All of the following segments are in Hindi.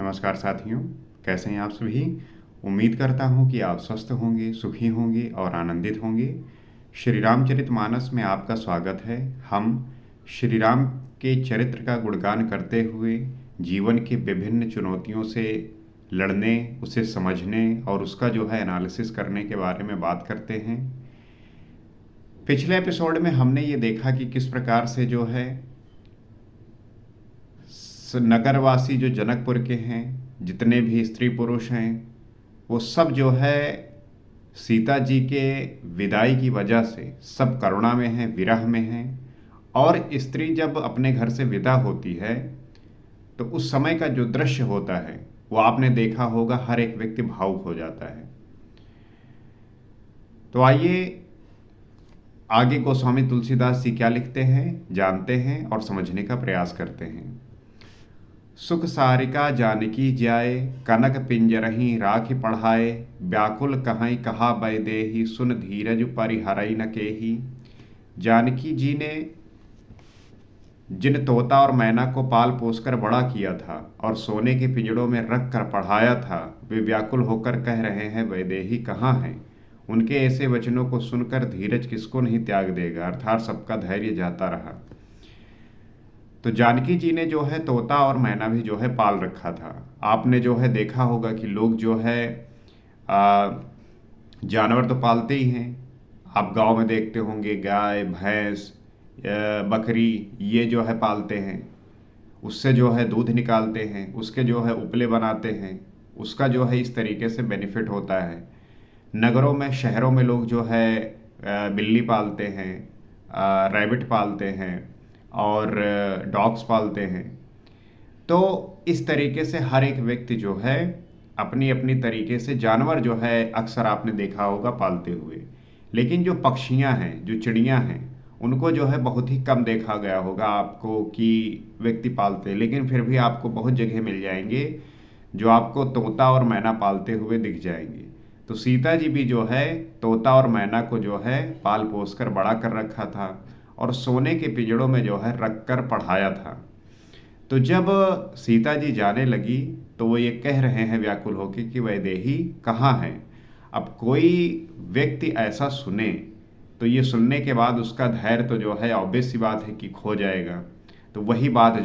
नमस्कार साथियों, कैसे हैं आप सभी? उम्मीद करता हूँ कि आप स्वस्थ होंगे, सुखी होंगे और आनंदित होंगे। श्री रामचरितमानस में आपका स्वागत है। हम श्री राम के चरित्र का गुणगान करते हुए जीवन की विभिन्न चुनौतियों से लड़ने, उसे समझने और उसका एनालिसिस करने के बारे में बात करते हैं। पिछले एपिसोड में हमने ये देखा कि किस प्रकार से नगरवासी जो जनकपुर के हैं, जितने भी स्त्री पुरुष हैं, वो सब सीता जी के विदाई की वजह से सब करुणा में हैं, विरह में हैं। और स्त्री जब अपने घर से विदा होती है तो उस समय का जो दृश्य होता है वो आपने देखा होगा, हर एक व्यक्ति भावुक हो जाता है। तो आइए आगे गोस्वामी तुलसीदास जी क्या लिखते हैं जानते हैं और समझने का प्रयास करते हैं। सुख सारिका जानकी जाए, कनक पिंजरही राखी पढ़ाए, व्याकुल कहीं कहा बैदेही, सुन धीरज परिहरई न केही। जानकी जी ने जिन तोता और मैना को पाल पोसकर बड़ा किया था और सोने के पिंजड़ों में रख कर पढ़ाया था, वे व्याकुल होकर कह रहे हैं वैदेही कहाँ हैं। उनके ऐसे वचनों को सुनकर धीरज किसको नहीं त्याग देगा, अर्थात सबका धैर्य जाता रहा। तो जानकी जी ने तोता और मैना भी पाल रखा था। आपने देखा होगा कि लोग जानवर तो पालते ही हैं। आप गांव में देखते होंगे गाय, भैंस, बकरी, ये पालते हैं। उससे दूध निकालते हैं, उसके उपले बनाते हैं, उसका इस तरीके से बेनिफिट होता है। नगरों में, शहरों में लोग बिल्ली पालते हैं, रैबिट पालते हैं और डॉग्स पालते हैं। तो इस तरीके से हर एक व्यक्ति अपनी अपनी तरीके से जानवर अक्सर आपने देखा होगा पालते हुए। लेकिन जो पक्षियां हैं, जो चिड़ियां हैं, उनको बहुत ही कम देखा गया होगा आपको कि व्यक्ति पालते। लेकिन फिर भी आपको बहुत जगह मिल जाएंगे जो आपको तोता और मैना पालते हुए दिख जाएंगे। तो सीता जी भी तोता और मैना को पाल पोस कर बड़ा कर रखा था और सोने के पिंजड़ों में रख कर पढ़ाया था। तो जब सीता जी जाने लगी तो वो ये कह रहे हैं व्याकुल होकर कि वैदेही कहाँ हैं। अब कोई व्यक्ति ऐसा सुने तो ये सुनने के बाद उसका धैर्य तो ऑब्वियस सी बात है कि खो जाएगा। तो वही बात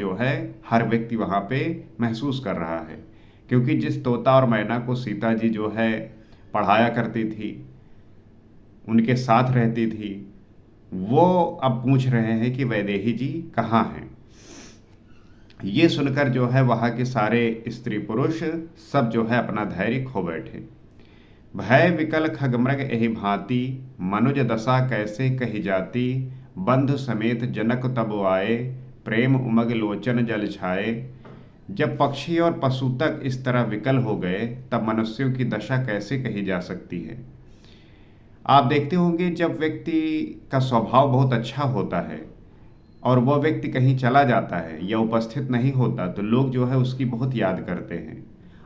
हर व्यक्ति वहाँ पे महसूस कर रहा है, क्योंकि जिस तोता और मैना को सीता जी पढ़ाया करती थी, उनके साथ रहती थी, वो अब पूछ रहे हैं कि वैदेही जी कहाँ हैं। ये सुनकर वहाँ के सारे स्त्री पुरुष सब अपना धैर्य खो बैठे। भय विकल खगमृग एहि भांति, मनुज दशा कैसे कही जाती। बंधु समेत जनक तब आए, प्रेम उमग लोचन जल छाए। जब पक्षी और पशु तक इस तरह विकल हो गए तब मनुष्यों की दशा कैसे कही जा सकती है। आप देखते होंगे जब व्यक्ति का स्वभाव बहुत अच्छा होता है और वह व्यक्ति कहीं चला जाता है या उपस्थित नहीं होता तो लोग उसकी बहुत याद करते हैं।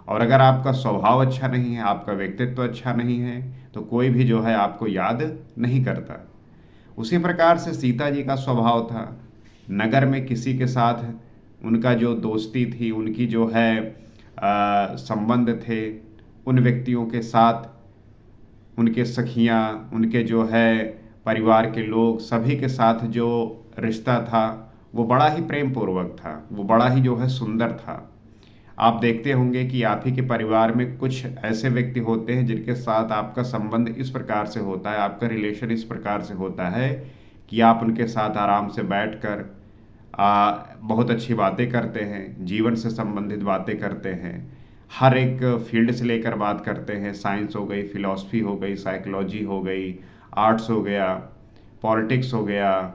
और अगर आपका स्वभाव अच्छा नहीं है, आपका व्यक्तित्व अच्छा नहीं है, तो कोई भी आपको याद नहीं करता। उसी प्रकार से सीता जी का स्वभाव था। नगर में किसी के साथ उनका जो दोस्ती थी, उनकी संबंध थे, उन व्यक्तियों के साथ उनके सखियाँ, उनके परिवार के लोग, सभी के साथ जो रिश्ता था वो बड़ा ही प्रेम पूर्वक था, वो बड़ा ही सुंदर था। आप देखते होंगे कि आप ही के परिवार में कुछ ऐसे व्यक्ति होते हैं जिनके साथ आपका संबंध इस प्रकार से होता है, आपका रिलेशन इस प्रकार से होता है कि आप उनके साथ आराम से बैठकर बहुत अच्छी बातें करते हैं, जीवन से संबंधित बातें करते हैं, हर एक फील्ड से लेकर बात करते हैं। साइंस हो गई, फिलॉसफी हो गई, साइकोलॉजी हो गई, आर्ट्स हो गया, पॉलिटिक्स हो गया,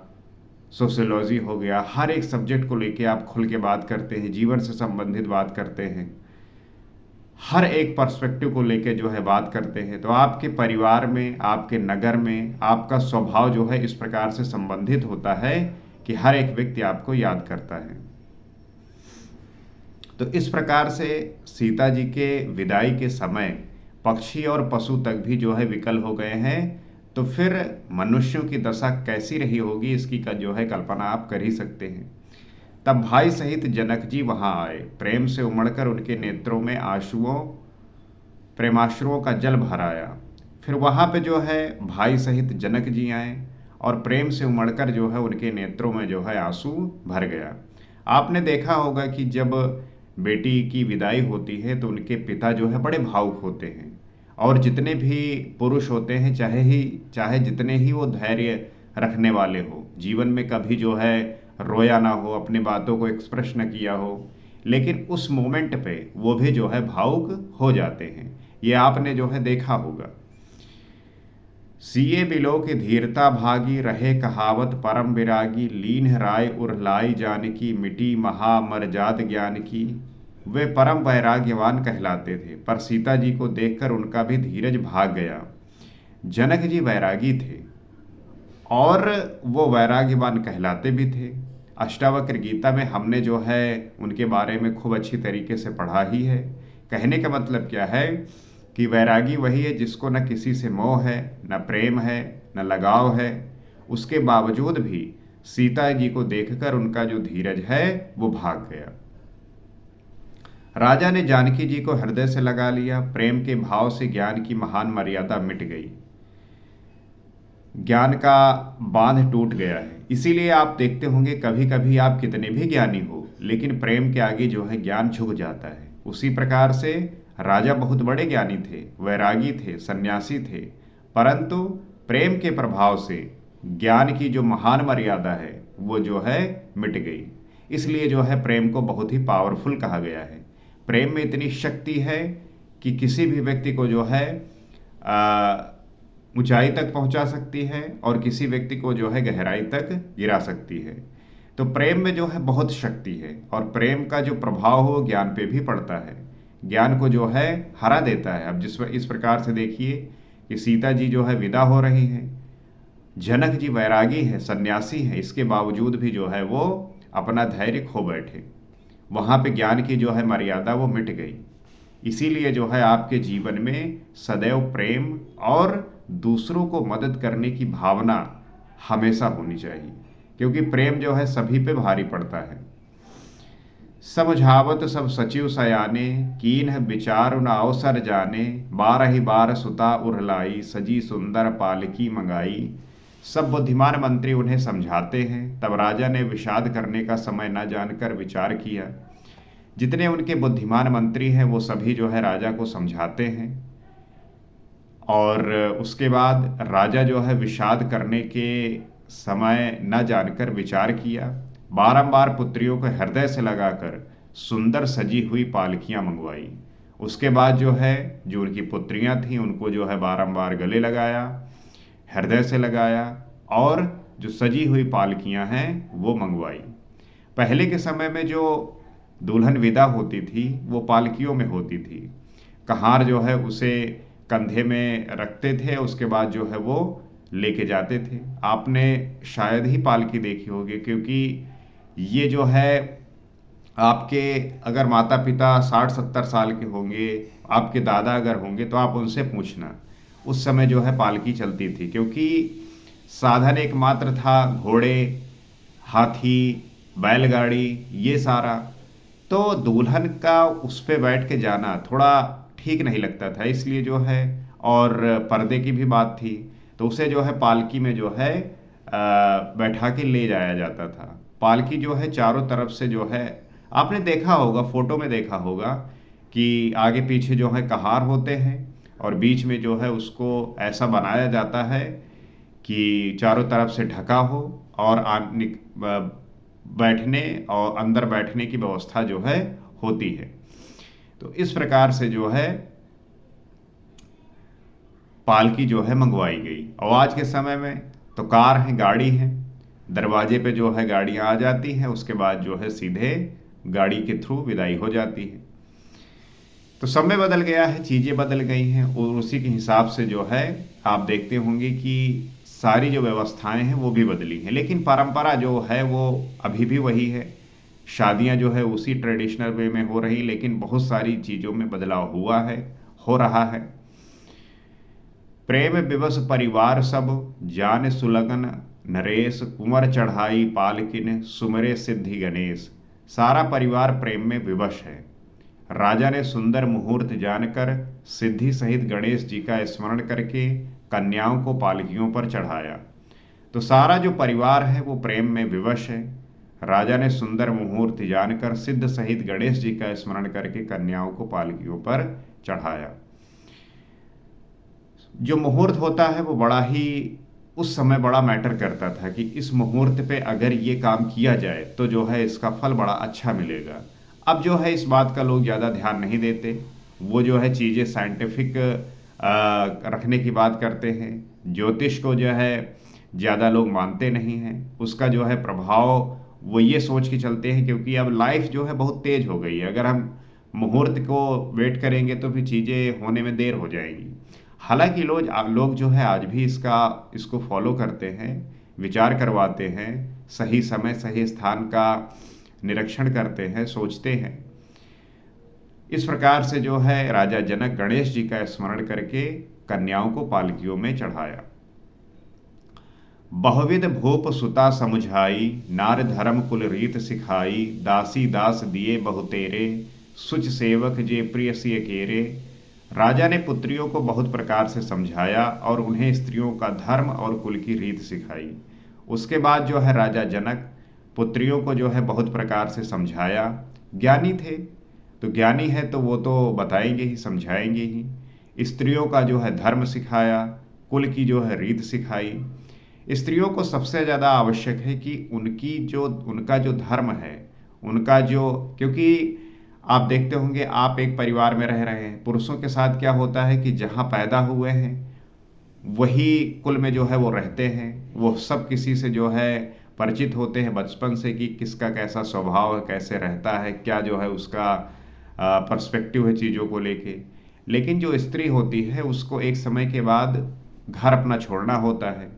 सोशियोलॉजी हो गया, हर एक सब्जेक्ट को लेके आप खुल के बात करते हैं, जीवन से संबंधित बात करते हैं, हर एक पर्सपेक्टिव को लेके बात करते हैं। तो आपके परिवार में, आपके नगर में आपका स्वभाव इस प्रकार से संबंधित होता है कि हर एक व्यक्ति आपको याद करता है। तो इस प्रकार से सीता जी के विदाई के समय पक्षी और पशु तक भी विकल हो गए हैं। तो फिर मनुष्यों की दशा कैसी रही होगी, इसकी कल्पना आप कर ही सकते हैं। तब भाई सहित जनक जी वहां आए, प्रेम से उमड़कर उनके नेत्रों में प्रेमाश्रुओं का जल भर आया। फिर वहां पे जो है भाई सहित जनक जी आए और प्रेम से उमड़कर जो है उनके नेत्रों में जो है आंसू भर गया। आपने देखा होगा कि जब बेटी की विदाई होती है तो उनके पिता जो है बड़े भावुक होते हैं, और जितने भी पुरुष होते हैं, चाहे जितने ही वो धैर्य रखने वाले हो, जीवन में कभी जो है रोया ना हो, अपने बातों को एक्सप्रेस न किया हो, लेकिन उस मोमेंट पे वो भी जो है भावुक हो जाते हैं। ये आपने जो है देखा होगा। सिए बिलो की धीरता भागी, रहे कहावत परम विरागी, लीन राय उरलाई जानकी, मिटी महा मरजात ज्ञान की। वे परम वैराग्यवान कहलाते थे, पर सीता जी को देखकर उनका भी धीरज भाग गया। जनक जी वैरागी थे और वो वैराग्यवान कहलाते भी थे। अष्टावक्र गीता में हमने जो है उनके बारे में खूब अच्छी तरीके से पढ़ा ही है। कहने का मतलब क्या है कि वैरागी वही है जिसको न किसी से मोह है, न प्रेम है, न लगाव है। उसके बावजूद भी सीता जी को देखकर उनका जो धीरज है वो भाग गया। राजा ने जानकी जी को हृदय से लगा लिया, प्रेम के भाव से ज्ञान की महान मर्यादा मिट गई, ज्ञान का बांध टूट गया है। इसीलिए आप देखते होंगे कभी कभी आप कितने भी ज्ञानी हो, लेकिन प्रेम के आगे जो है ज्ञान झुक जाता है। उसी प्रकार से राजा बहुत बड़े ज्ञानी थे, वैरागी थे, सन्यासी थे, परंतु प्रेम के प्रभाव से ज्ञान की जो महान मर्यादा है वो जो है मिट गई। इसलिए जो है प्रेम को बहुत ही पावरफुल कहा गया है। प्रेम में इतनी शक्ति है कि किसी भी व्यक्ति को जो है ऊंचाई तक पहुंचा सकती है और किसी व्यक्ति को जो है गहराई तक गिरा सकती है। तो प्रेम में जो है बहुत शक्ति है, और प्रेम का जो प्रभाव हो वो ज्ञान पे भी पड़ता है, ज्ञान को जो है हरा देता है। अब इस प्रकार से देखिए कि सीता जी जो है विदा हो रही हैं, जनक जी वैरागी है, सन्यासी है, इसके बावजूद भी जो है वो अपना धैर्य खो बैठे। वहाँ पे ज्ञान की जो है मर्यादा वो मिट गई। इसीलिए जो है आपके जीवन में सदैव प्रेम और दूसरों को मदद करने की भावना हमेशा होनी चाहिए, क्योंकि प्रेम जो है सभी पे भारी पड़ता है। समझावत सब सचिव सयाने, कीन्ह विचार न अवसर जाने, बारहि बार सुता उरलाई, सजी सुंदर पालकी मंगाई। सब बुद्धिमान मंत्री उन्हें समझाते हैं, तब राजा ने विषाद करने का समय न जानकर विचार किया। जितने उनके बुद्धिमान मंत्री हैं वो सभी जो है राजा को समझाते हैं, और उसके बाद राजा जो है विषाद करने के समय न जानकर विचार किया। बारंबार पुत्रियों को हृदय से लगाकर सुंदर सजी हुई पालकियां मंगवाई। उसके बाद जो है जो उनकी पुत्रियां थीं उनको जो है बारंबार गले लगाया, हृदय से लगाया, और जो सजी हुई पालकियां हैं वो मंगवाई। पहले के समय में जो दुल्हन विदा होती थी वो पालकियों में होती थी। कहार जो है उसे कंधे में रखते थे, उसके बाद जो है वो लेके जाते थे। आपने शायद ही पालकी देखी होगी, क्योंकि ये जो है आपके अगर माता पिता 60-70 साल के होंगे, आपके दादा अगर होंगे तो आप उनसे पूछना, उस समय जो है पालकी चलती थी, क्योंकि साधन एकमात्र था घोड़े, हाथी, बैलगाड़ी, ये सारा। तो दुल्हन का उस पे बैठ के जाना थोड़ा ठीक नहीं लगता था, इसलिए जो है, और पर्दे की भी बात थी, तो उसे जो है पालकी में जो है बैठा के ले जाया जाता था। पालकी जो है चारों तरफ से जो है, आपने देखा होगा, फोटो में देखा होगा कि आगे पीछे जो है कहार होते हैं और बीच में जो है उसको ऐसा बनाया जाता है कि चारों तरफ से ढका हो, और बैठने और अंदर बैठने की व्यवस्था जो है होती है। तो इस प्रकार से जो है पालकी जो है मंगवाई गई। और आज के समय में तो कार है, गाड़ी है, दरवाजे पे जो है गाड़ियां आ जाती हैं, उसके बाद जो है सीधे गाड़ी के थ्रू विदाई हो जाती है। तो समय बदल गया है, चीज़ें बदल गई हैं, और उसी के हिसाब से जो है आप देखते होंगे कि सारी जो व्यवस्थाएं हैं वो भी बदली हैं, लेकिन परंपरा जो है वो अभी भी वही है। शादियां जो है उसी ट्रेडिशनल वे में हो रही, लेकिन बहुत सारी चीज़ों में बदलाव हुआ है, हो रहा है। प्रेम विवश परिवार सब, जान सुलगन नरेश, कुंवर चढ़ाई पालकिन, सुमरे सिद्धि गणेश। सारा परिवार प्रेम में विवश है। राजा ने सुंदर मुहूर्त जानकर सिद्धि सहित गणेश जी का स्मरण करके कन्याओं को पालकियों पर चढ़ाया। तो सारा जो परिवार है वो प्रेम में विवश है। राजा ने सुंदर मुहूर्त जानकर सिद्ध सहित गणेश जी का स्मरण करके कन्याओं को पालकियों पर चढ़ाया। जो मुहूर्त होता है वो बड़ा ही उस समय बड़ा मैटर करता था कि इस मुहूर्त पे अगर ये काम किया जाए तो जो है इसका फल बड़ा अच्छा मिलेगा। अब जो है इस बात का लोग ज़्यादा ध्यान नहीं देते। वो जो है चीज़ें साइंटिफिक रखने की बात करते हैं। ज्योतिष को जो है ज़्यादा लोग मानते नहीं हैं। उसका जो है प्रभाव वो ये सोच के चलते हैं क्योंकि अब लाइफ जो है बहुत तेज हो गई है। अगर हम मुहूर्त को वेट करेंगे तो फिर चीज़ें होने में देर हो जाएंगी। हालांकि लोग जो है आज भी इसको फॉलो करते हैं, विचार करवाते हैं, सही समय सही स्थान का निरीक्षण करते हैं, सोचते हैं। इस प्रकार से जो है राजा जनक गणेश जी का स्मरण करके कन्याओं को पालकियों में चढ़ाया। बहुविध भूप सुता समुझाई, नार धर्म कुल रीत सिखाई, दासी दास दिए बहुतेरे, सुच सेवक जे प्रिय सिय केरे। राजा ने पुत्रियों को बहुत प्रकार से समझाया और उन्हें स्त्रियों का धर्म और कुल की रीत सिखाई। उसके बाद जो है राजा जनक पुत्रियों को जो है बहुत प्रकार से समझाया। ज्ञानी थे तो ज्ञानी है तो वो तो बताएंगे ही, समझाएंगे ही। स्त्रियों का जो है धर्म सिखाया, कुल की जो है रीत सिखाई। स्त्रियों को सबसे ज़्यादा आवश्यक है कि उनका जो धर्म है, उनका जो, क्योंकि आप देखते होंगे आप एक परिवार में रह रहे हैं, पुरुषों के साथ क्या होता है कि जहाँ पैदा हुए हैं वही कुल में जो है वो रहते हैं। वो सब किसी से जो है परिचित होते हैं बचपन से कि किसका कैसा स्वभाव है, कैसे रहता है, क्या जो है उसका पर्सपेक्टिव है चीज़ों को लेके। लेकिन जो स्त्री होती है उसको एक समय के बाद घर अपना छोड़ना होता है।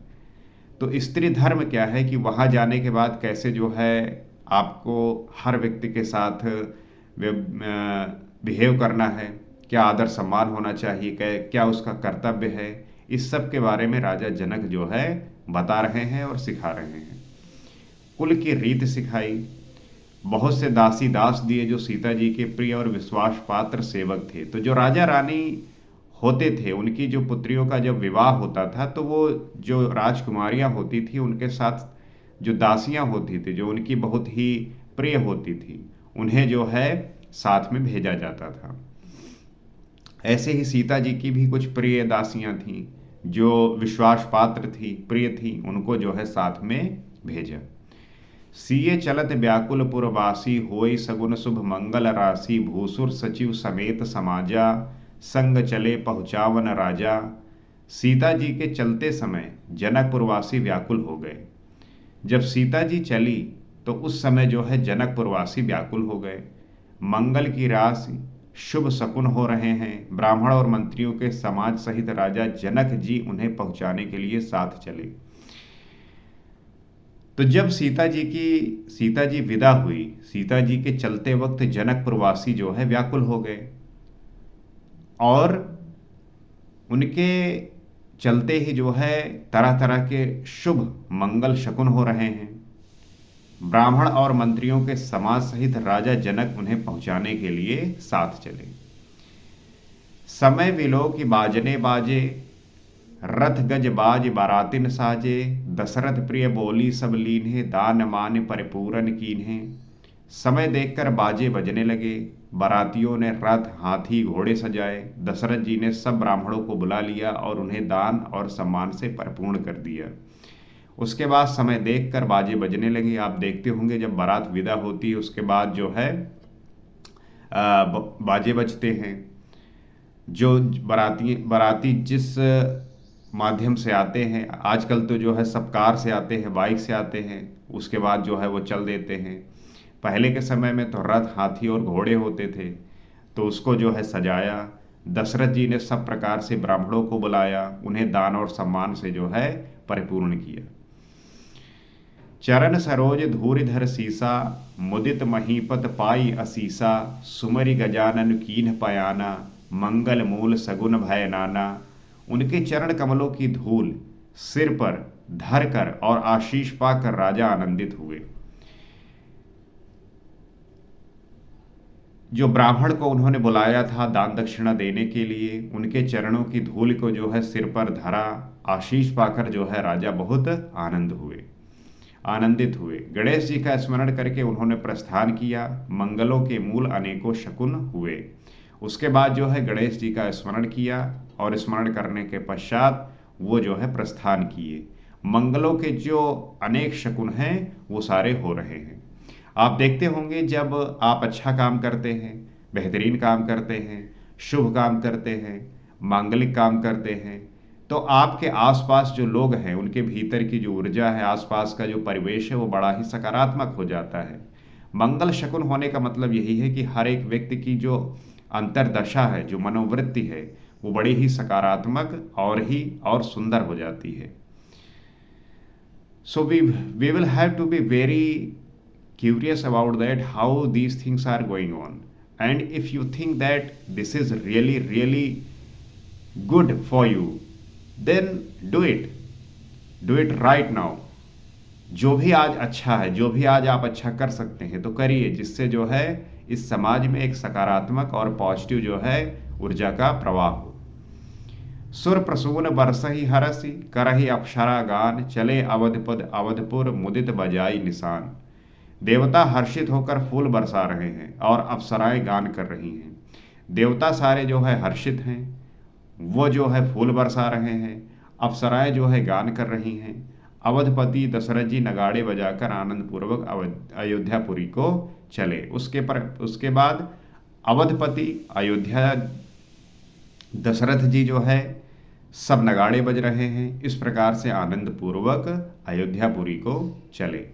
तो स्त्री धर्म क्या है कि वहाँ जाने के बाद कैसे जो है आपको हर व्यक्ति के साथ बिहेव करना है, क्या आदर सम्मान होना चाहिए, क्या उसका कर्तव्य है, इस सब के बारे में राजा जनक जो है बता रहे हैं और सिखा रहे हैं। कुल की रीत सिखाई। बहुत से दासी दास दिए जो सीता जी के प्रिय और विश्वास पात्र सेवक थे। तो जो राजा रानी होते थे उनकी जो पुत्रियों का जब विवाह होता था तो वो जो राजकुमारियां होती थी उनके साथ जो दासियां होती थी जो उनकी बहुत ही प्रिय होती थी उन्हें जो है साथ में भेजा जाता था। ऐसे ही सीता जी की भी कुछ प्रिय दासियां थीं जो विश्वास पात्र थी, प्रिय थी, उनको जो है साथ में भेजा। सीए चलत व्याकुल पुरवासी, होई सगुन शुभ मंगल राशि, भूसुर सचिव समेत समाजा, संग चले पहुँचावन राजा। सीता जी के चलते समय जनकपुरवासी व्याकुल हो गए। जब सीता जी चली तो उस समय जो है जनकपुरवासी व्याकुल हो गए। मंगल की राशि, शुभ शकुन हो रहे हैं। ब्राह्मण और मंत्रियों के समाज सहित राजा जनक जी उन्हें पहुंचाने के लिए साथ चले। तो जब सीता जी विदा हुई, सीता जी के चलते वक्त जनकपुरवासी जो है व्याकुल हो गए और उनके चलते ही जो है तरह तरह के शुभ मंगल शकुन हो रहे हैं। ब्राह्मण और मंत्रियों के समाज सहित राजा जनक उन्हें पहुंचाने के लिए साथ चले। समय विलो की बाजने बाजे, रथ गज बाज बारातिन साजे, दशरथ प्रिय बोली सब लीन्हे, दान मान परिपूरन कीन्हे। समय देखकर बाजे बजने लगे, बारातियों ने रथ हाथी घोड़े सजाए। दशरथ जी ने सब ब्राह्मणों को बुला लिया और उन्हें दान और सम्मान से परिपूर्ण कर दिया। उसके बाद समय देखकर बाजे बजने लगे। आप देखते होंगे जब बारात विदा होती है उसके बाद जो है बाजे बजते हैं। जो बाराती जिस माध्यम से आते हैं, आजकल तो जो है सब कार से आते हैं, बाइक से आते हैं, उसके बाद जो है वो चल देते हैं। पहले के समय में तो रथ हाथी और घोड़े होते थे, तो उसको जो है सजाया। दशरथ जी ने सब प्रकार से ब्राह्मणों को बुलाया, उन्हें दान और सम्मान से जो है परिपूर्ण किया। चरण सरोज धूरिधर सीसा, मुदित महीपत पाई असीसा, सुमरि गजानन कीन्ह पयाना, मंगल मूल सगुन भय नाना। उनके चरण कमलों की धूल सिर पर धरकर और आशीष पाकर राजा आनंदित हुए। जो ब्राह्मण को उन्होंने बुलाया था दान दक्षिणा देने के लिए, उनके चरणों की धूल को जो है सिर पर धरा, आशीष पाकर जो है राजा बहुत आनंदित हुए। गणेश जी का स्मरण करके उन्होंने प्रस्थान किया। मंगलों के मूल अनेकों शकुन हुए। उसके बाद जो है गणेश जी का स्मरण किया और स्मरण करने के पश्चात वो जो है प्रस्थान किए। मंगलों के जो अनेक शकुन हैं वो सारे हो रहे हैं। आप देखते होंगे जब आप अच्छा काम करते हैं, बेहतरीन काम करते हैं, शुभ काम करते हैं, मांगलिक काम करते हैं, तो आपके आसपास जो लोग हैं उनके भीतर की जो ऊर्जा है, आसपास का जो परिवेश है वो बड़ा ही सकारात्मक हो जाता है। मंगल शकुन होने का मतलब यही है कि हर एक व्यक्ति की जो अंतर्दशा है, जो मनोवृत्ति है, वो बड़ी ही सकारात्मक और सुंदर हो जाती है। So we will have to be very curious about that how these things are going on, and if you think that this is really good for you, then do it right now। जो भी आज अच्छा है, जो भी आज आप अच्छा कर सकते हैं तो करिए, जिससे जो है इस समाज में एक सकारात्मक और पॉजिटिव जो है ऊर्जा का प्रवाह हो। सुर प्रसून बरसहि हरसि करहि अप्सरा गान, चले अवधपद अवधपुर मुदित बजाई निशान। देवता हर्षित होकर फूल बरसा रहे हैं और अप्सराएं गान कर रही हैं। देवता सारे जो है हर्षित हैं, वो जो है फूल बरसा रहे हैं, अप्सराएं जो है गान कर रही हैं। अवधपति दशरथ जी नगाड़े बजाकर आनंद पूर्वक अयोध्यापुरी को चले। उसके बाद अवधपति अयोध्या दशरथ जी जो है सब नगाड़े बज रहे हैं। इस प्रकार से आनंद पूर्वक अयोध्यापुरी को चले।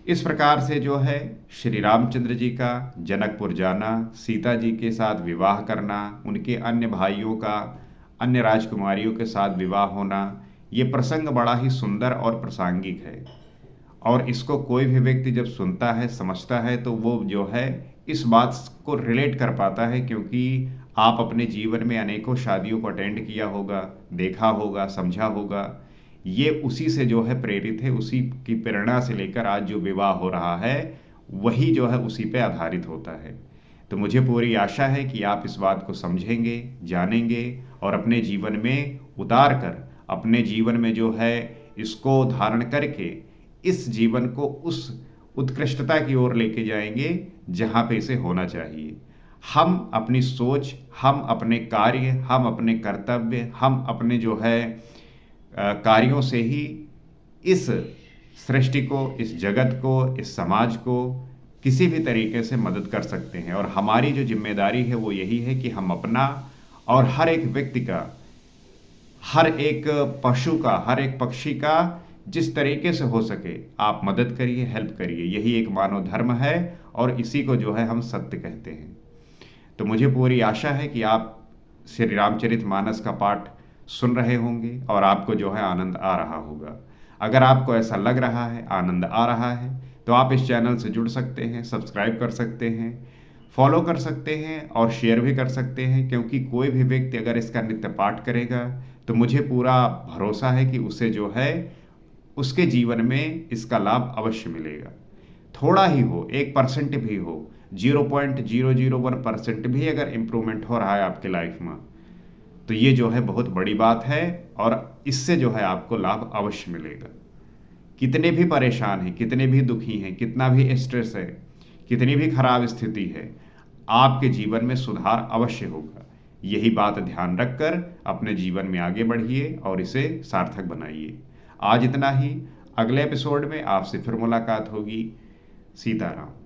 इस प्रकार से जो है श्री रामचंद्र जी का जनकपुर जाना, सीता जी के साथ विवाह करना, उनके अन्य भाइयों का अन्य राजकुमारियों के साथ विवाह होना, ये प्रसंग बड़ा ही सुंदर और प्रासंगिक है। और इसको कोई भी व्यक्ति जब सुनता है, समझता है, तो वो जो है इस बात को रिलेट कर पाता है, क्योंकि आप अपने जीवन में अनेकों शादियों को अटेंड किया होगा, देखा होगा, समझा होगा। ये उसी से जो है प्रेरित है, उसी की प्रेरणा से लेकर आज जो विवाह हो रहा है वही जो है उसी पे आधारित होता है। तो मुझे पूरी आशा है कि आप इस बात को समझेंगे, जानेंगे और अपने जीवन में उतार कर, अपने जीवन में जो है इसको धारण करके इस जीवन को उस उत्कृष्टता की ओर लेके जाएंगे जहाँ पे इसे होना चाहिए। हम अपनी सोच, हम अपने कार्य, हम अपने कर्तव्य, हम अपने जो है कार्यों से ही इस सृष्टि को, इस जगत को, इस समाज को किसी भी तरीके से मदद कर सकते हैं। और हमारी जो जिम्मेदारी है वो यही है कि हम अपना और हर एक व्यक्ति का, हर एक पशु का, हर एक पक्षी का जिस तरीके से हो सके आप मदद करिए, हेल्प करिए। यही एक मानव धर्म है और इसी को जो है हम सत्य कहते हैं। तो मुझे पूरी आशा है कि आप श्री रामचरितमानस का पाठ सुन रहे होंगे और आपको जो है आनंद आ रहा होगा। अगर आपको ऐसा लग रहा है, आनंद आ रहा है, तो आप इस चैनल से जुड़ सकते हैं, सब्सक्राइब कर सकते हैं, फॉलो कर सकते हैं और शेयर भी कर सकते हैं, क्योंकि कोई भी व्यक्ति अगर इसका नित्य पाठ करेगा तो मुझे पूरा भरोसा है कि उसे जो है उसके जीवन में इसका लाभ अवश्य मिलेगा। थोड़ा ही हो, 1% भी हो, 0.001% भी अगर इम्प्रूवमेंट हो रहा है आपके लाइफ में, तो ये जो है बहुत बड़ी बात है और इससे जो है आपको लाभ अवश्य मिलेगा। कितने भी परेशान हैं, कितने भी दुखी हैं, कितना भी स्ट्रेस है, कितनी भी खराब स्थिति है, आपके जीवन में सुधार अवश्य होगा। यही बात ध्यान रखकर अपने जीवन में आगे बढ़िए और इसे सार्थक बनाइए। आज इतना ही। अगले एपिसोड में आपसे फिर मुलाकात होगी। सीताराम।